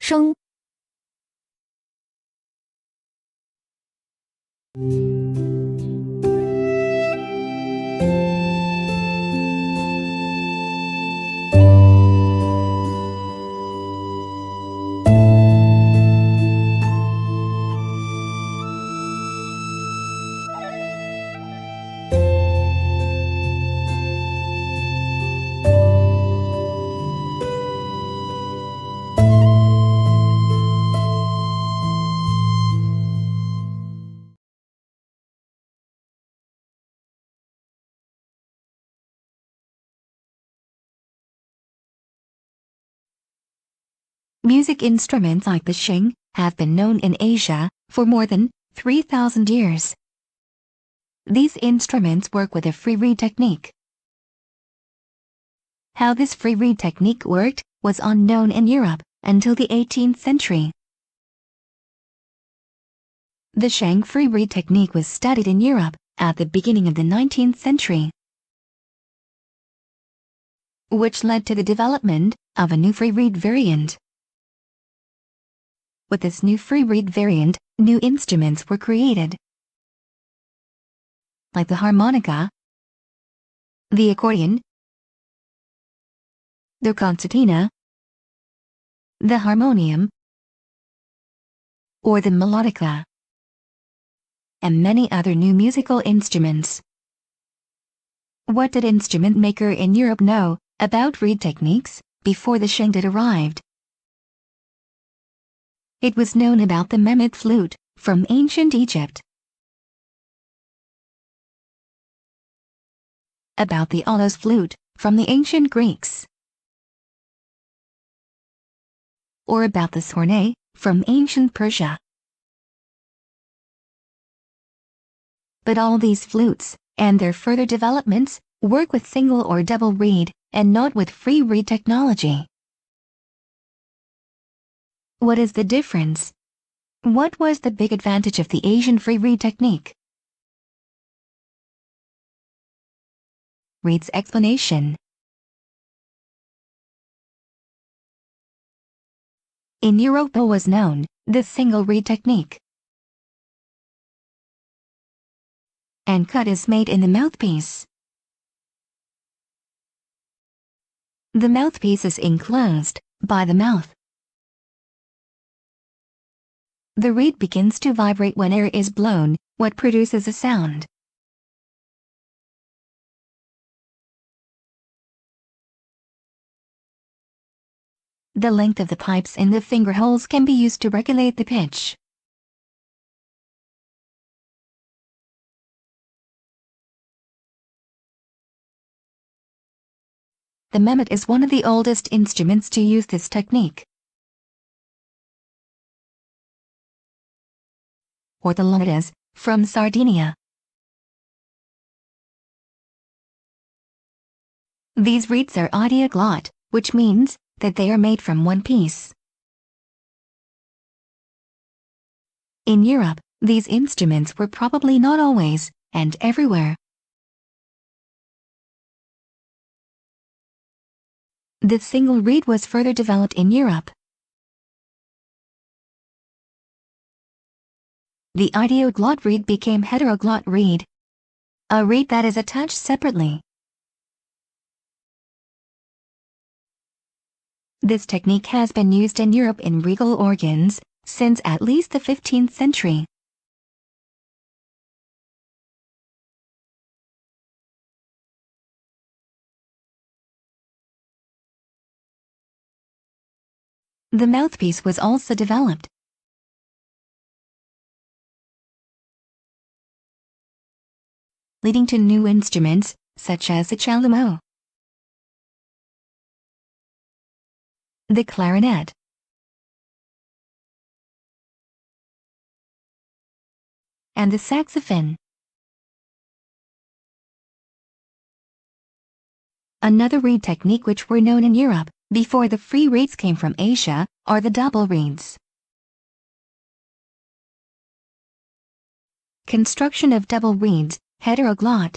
Sheng. Music instruments like the Sheng have been known in Asia for more than 3,000 years. These instruments work with a free reed technique. How this free reed technique worked was unknown in Europe until the 18th century. The Sheng free reed technique was studied in Europe at the beginning of the 19th century, which led to the development of a new free reed variant. With this new free reed variant, new instruments were created, like the harmonica, the accordion, the concertina, the harmonium, or the melodica, and many other new musical instruments. What did instrument maker in Europe know about reed techniques before the Sheng did arrived? It was known about the Mehmet flute from ancient Egypt, about the Aulos flute from the ancient Greeks, or about the sorne from ancient Persia. But all these flutes and their further developments work with single or double reed and not with free reed technology. What is the difference? What was the big advantage of the Asian free reed technique? Reed's explanation. In Europe was known the single reed technique, and cut is made in the mouthpiece. The mouthpiece is enclosed by the mouth. The reed begins to vibrate when air is blown, what produces a sound. The length of the pipes in the finger holes can be used to regulate the pitch. The Mehmet is one of the oldest instruments to use this technique. Or the Launeddas from Sardinia. These reeds are ideoglotte, which means that they are made from one piece. In Europe, these instruments were probably not always and everywhere. The single reed was further developed in Europe. The ideoglotte reed became heteroglotte reed, a reed that is attached separately. This technique has been used in Europe in regal organs since at least the 15th century. The mouthpiece was also developed. Leading to new instruments such as the chalumeau, the clarinet, and the saxophone. Another reed technique which were known in Europe before the free reeds came from Asia are the double reeds. Construction of double reeds, heteroglotte.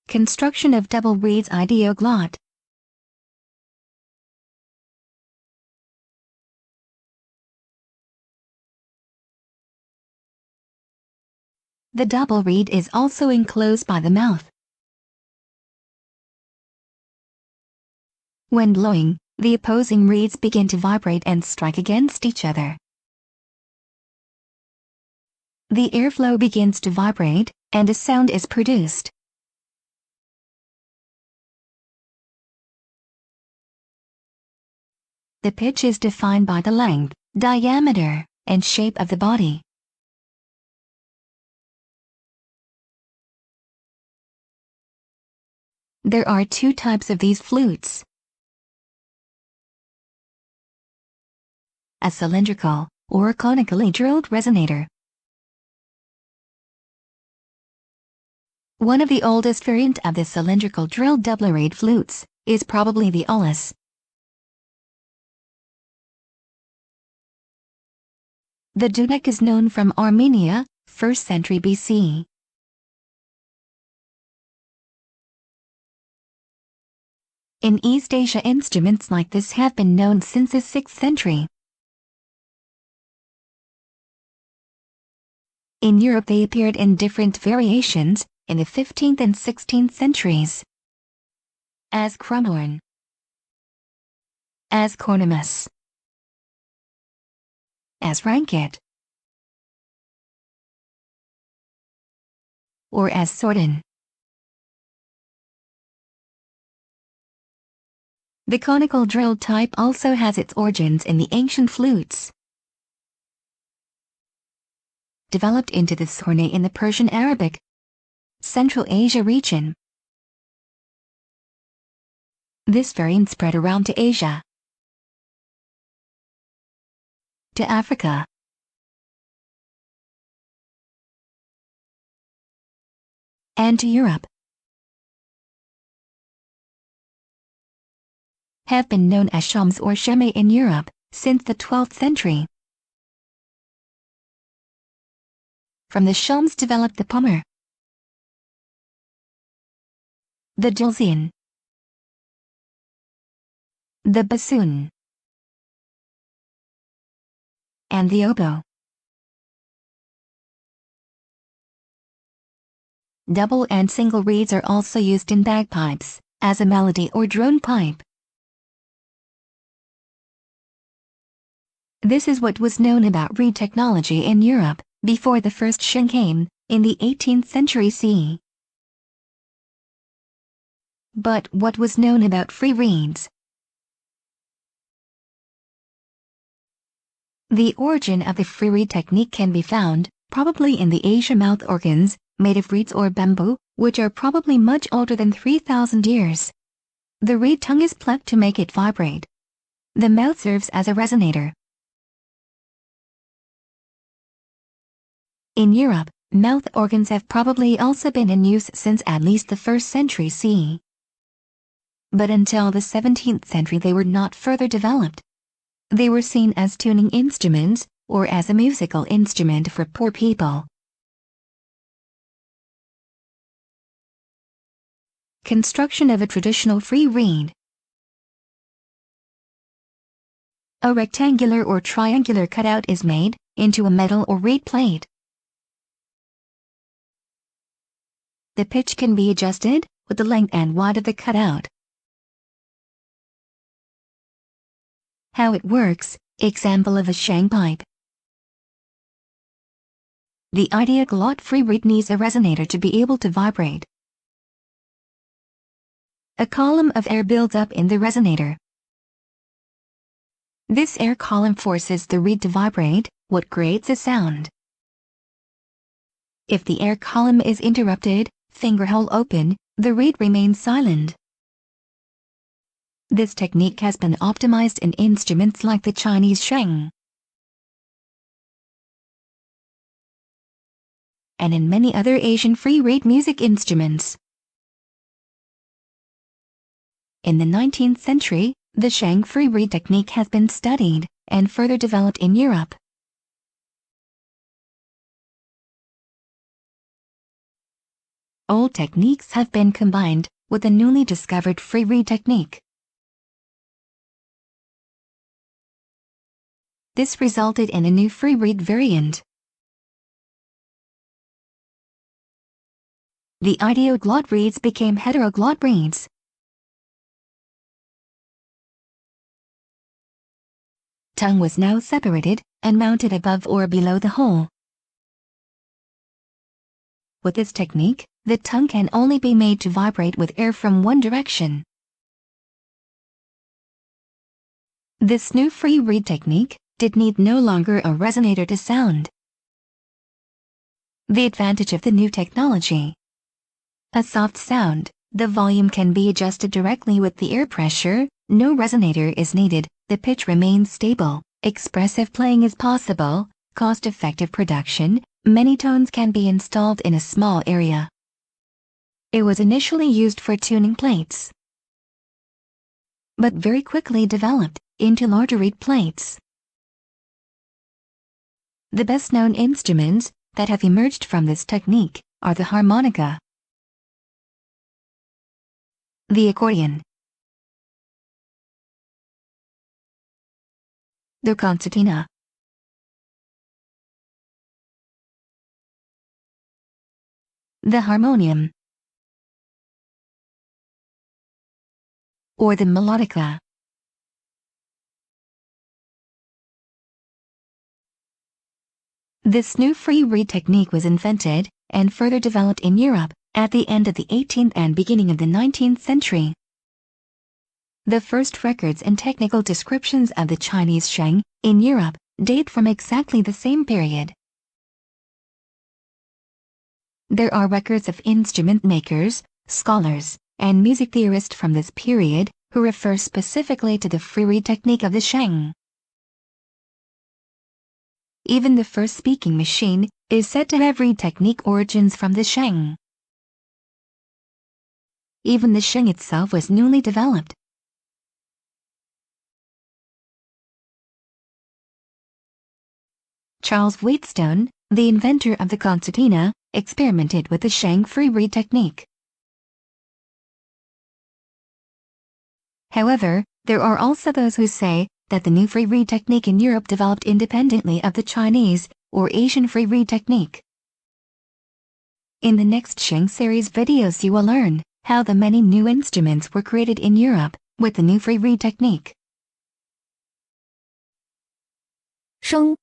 Construction of double reeds ideoglot. The double reed is also enclosed by the mouth. When blowing, the opposing reeds begin to vibrate and strike against each other. The airflow begins to vibrate, and a sound is produced. The pitch is defined by the length, diameter, and shape of the body. There are two types of these flutes: a cylindrical or conically drilled resonator. One of the oldest variant of the cylindrical drilled double reed flutes is probably the Aulos. The dudek is known from Armenia, 1st century BC. In East Asia, instruments like this have been known since the 6th century. In Europe they appeared in different variations in the 15th and 16th centuries. As Crumhorn, as Cornamuse, as Rankett, or as Sordun. The conical drill type also has its origins in the ancient flutes, developed into the sorne in the Persian Arabic, Central Asia region. This variant spread around to Asia, to Africa, and to Europe. Have been known as shams or sheme in Europe since the 12th century. From the shams developed the Pommer, the dulcian, the bassoon, and the oboe. Double and single reeds are also used in bagpipes, as a melody or drone pipe. This is what was known about reed technology in Europe before the first Sheng came in the 18th century CE. But what was known about free reeds? The origin of the free reed technique can be found probably in the Asia mouth organs made of reeds or bamboo, which are probably much older than 3,000 years. The reed tongue is plucked to make it vibrate. The mouth serves as a resonator. In Europe, mouth organs have probably also been in use since at least the 1st century CE. But until the 17th century they were not further developed. They were seen as tuning instruments or as a musical instrument for poor people. Construction of a traditional free reed. A rectangular or triangular cutout is made into a metal or reed plate. The pitch can be adjusted with the length and width of the cutout. How it works: example of a Sheng pipe. The ideoglot free reed needs a resonator to be able to vibrate. A column of air builds up in the resonator. This air column forces the reed to vibrate, what creates a sound. If the air column is interrupted, finger hole open, the reed remains silent. This technique has been optimized in instruments like the Chinese Sheng, and in many other Asian free reed music instruments. In the 19th century, the Sheng free reed technique has been studied and further developed in Europe. old techniques have been combined with the newly discovered free reed technique. This resulted in a new free reed variant. The ideoglot reeds became heteroglot reeds. Tongue was now separated and mounted above or below the hole. With this technique, the tongue can only be made to vibrate with air from one direction. This new free reed technique did need no longer a resonator to sound. The advantage of the new technology: a soft sound, the volume can be adjusted directly with the air pressure, no resonator is needed, the pitch remains stable, expressive playing is possible, cost-effective production, many tones can be installed in a small area. It was initially used for tuning plates, but very quickly developed into larger reed plates. The best-known instruments that have emerged from this technique are the harmonica, the accordion, the concertina, the harmonium, or the melodica. This new free reed technique was invented and further developed in Europe at the end of the 18th and beginning of the 19th century. The first records and technical descriptions of the Chinese Sheng in Europe date from exactly the same period. There are records of instrument makers, scholars, and music theorists from this period who refer specifically to the free reed technique of the Sheng. Even the first speaking machine is said to have reed technique origins from the Sheng. Even the Sheng itself was newly developed. Charles Wheatstone, the inventor of the concertina, experimented with the Sheng free reed technique. However, there are also those who say that the new free reed technique in Europe developed independently of the Chinese or Asian free reed technique. In the next Sheng series videos you will learn how the many new instruments were created in Europe with the new free reed technique. Sheng